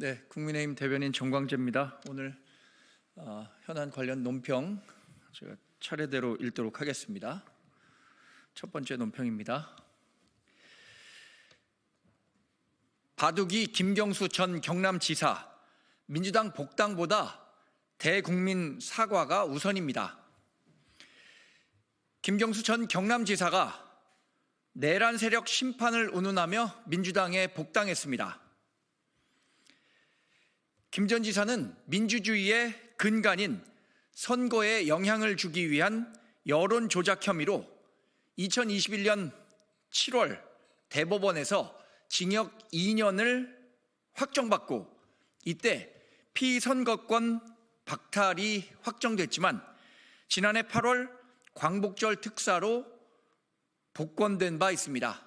네, 국민의힘 대변인 정광재입니다. 오늘 현안 관련 논평 제가 차례대로 읽도록 하겠습니다. 첫 번째 논평입니다. 바둑이 김경수 전 경남지사, 민주당 복당보다 대국민 사과가 우선입니다. 김경수 전 경남지사가 내란 세력 심판을 운운하며 민주당에 복당했습니다. 김 전 지사는 민주주의의 근간인 선거에 영향을 주기 위한 여론 조작 혐의로 2021년 7월 대법원에서 징역 2년을 확정받고 이때 피선거권 박탈이 확정됐지만 지난해 8월 광복절 특사로 복권된 바 있습니다.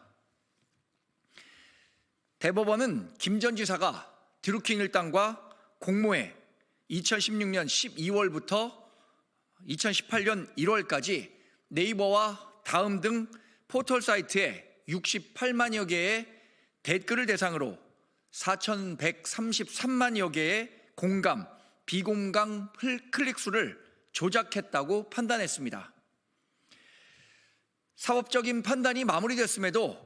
대법원은 김 전 지사가 드루킹 일당과 공모해 2016년 12월부터 2018년 1월까지 네이버와 다음 등 포털 사이트에 68만여 개의 댓글을 대상으로 4,133만여 개의 공감, 비공감 클릭수를 조작했다고 판단했습니다. 사법적인 판단이 마무리됐음에도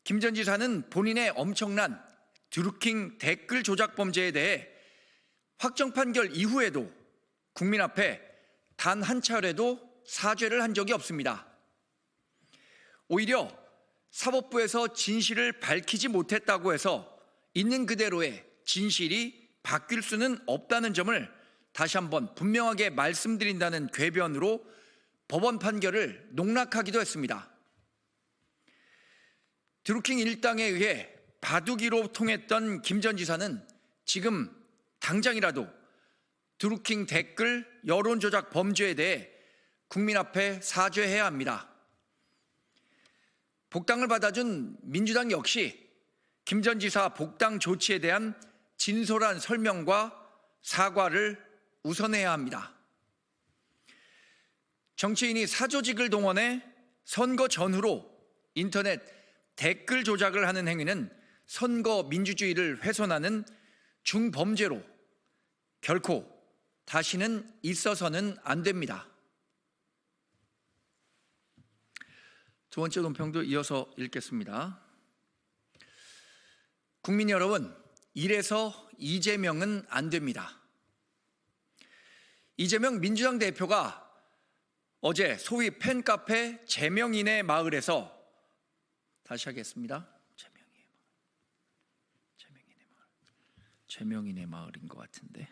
김 전 지사는 본인의 엄청난 드루킹 댓글 조작 범죄에 대해 확정 판결 이후에도 국민 앞에 단 한 차례도 사죄를 한 적이 없습니다. 오히려 사법부에서 진실을 밝히지 못했다고 해서 있는 그대로의 진실이 바뀔 수는 없다는 점을 다시 한번 분명하게 말씀드린다는 궤변으로 법원 판결을 농락하기도 했습니다. 드루킹 일당에 의해 바둑이로 통했던 김 전 지사는 지금 당장이라도 드루킹 댓글 여론 조작 범죄에 대해 국민 앞에 사죄해야 합니다. 복당을 받아준 민주당 역시 김 전 지사 복당 조치에 대한 진솔한 설명과 사과를 우선해야 합니다. 정치인이 사조직을 동원해 선거 전후로 인터넷 댓글 조작을 하는 행위는 선거 민주주의를 훼손하는 중범죄로 결코 다시는 있어서는 안 됩니다. 두 번째 논평도 이어서 읽겠습니다. 국민 여러분, 이래서 이재명은 안 됩니다. 이재명 민주당 대표가 어제 소위 팬카페 재명인의 마을에서 다시 하겠습니다. 재명인의 마을인 것 같은데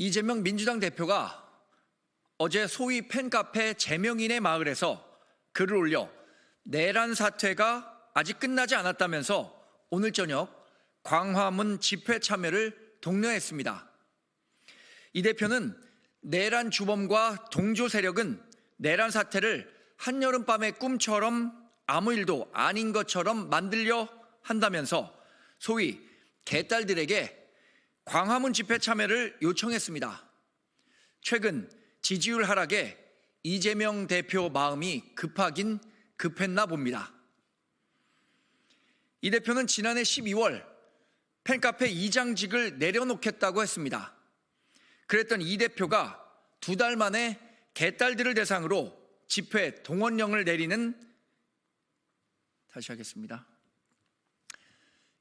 이재명 민주당 대표가 어제 소위 팬카페 재명인의 마을에서 글을 올려 내란 사태가 아직 끝나지 않았다면서 오늘 저녁 광화문 집회 참여를 독려했습니다. 이 대표는 내란 주범과 동조 세력은 내란 사태를 한여름밤의 꿈처럼 아무 일도 아닌 것처럼 만들려 한다면서 소위 개딸들에게 광화문 집회 참여를 요청했습니다. 최근 지지율 하락에 이재명 대표 마음이 급하긴 급했나 봅니다. 이 대표는 지난해 12월 팬카페 이장직을 내려놓겠다고 했습니다. 그랬던 이 대표가 2달 만에 개딸들을 대상으로 집회 동원령을 내리는 다시 하겠습니다.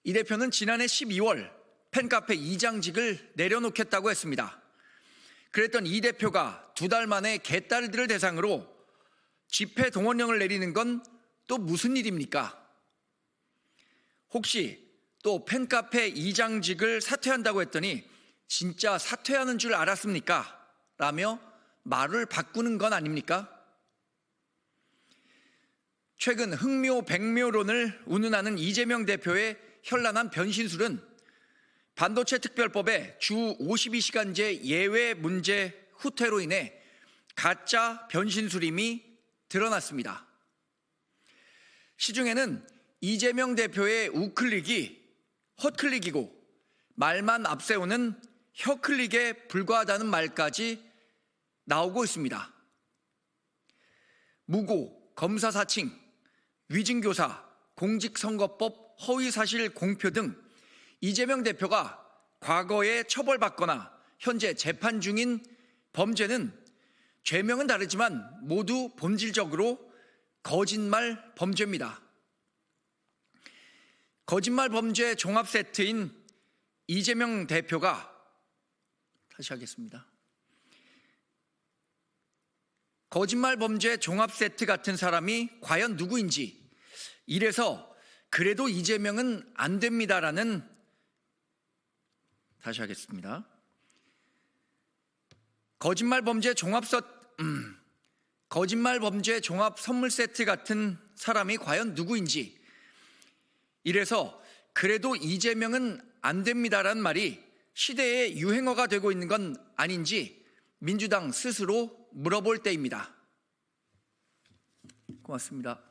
이 대표는 지난해 12월 팬카페 이장직을 내려놓겠다고 했습니다. 그랬던 이 대표가 2달 만에 개딸들을 대상으로 집회 동원령을 내리는 건 또 무슨 일입니까? 혹시 또 팬카페 이장직을 사퇴한다고 했더니 진짜 사퇴하는 줄 알았습니까? 라며 말을 바꾸는 건 아닙니까? 최근 흥묘 백묘론을 운운하는 이재명 대표의 현란한 변신술은 반도체 특별법의 주 52시간제 예외 문제 후퇴로 인해 가짜 변신수림이 드러났습니다. 시중에는 이재명 대표의 우클릭이 헛클릭이고 말만 앞세우는 혀클릭에 불과하다는 말까지 나오고 있습니다. 무고, 검사 사칭, 위증교사, 공직선거법 허위사실 공표 등 이재명 대표가 과거에 처벌받거나 현재 재판 중인 범죄는 죄명은 다르지만 모두 본질적으로 거짓말 범죄입니다. 거짓말 범죄 종합 세트인 이재명 대표가 다시 하겠습니다. 거짓말 범죄 종합 세트 같은 사람이 과연 누구인지, 이래서 그래도 이재명은 안 됩니다라는, 다시 하겠습니다. 거짓말 범죄 종합 선물 세트 같은 사람이 과연 누구인지, 이래서 그래도 이재명은 안 됩니다라는 말이 시대의 유행어가 되고 있는 건 아닌지 민주당 스스로 물어볼 때입니다. 고맙습니다.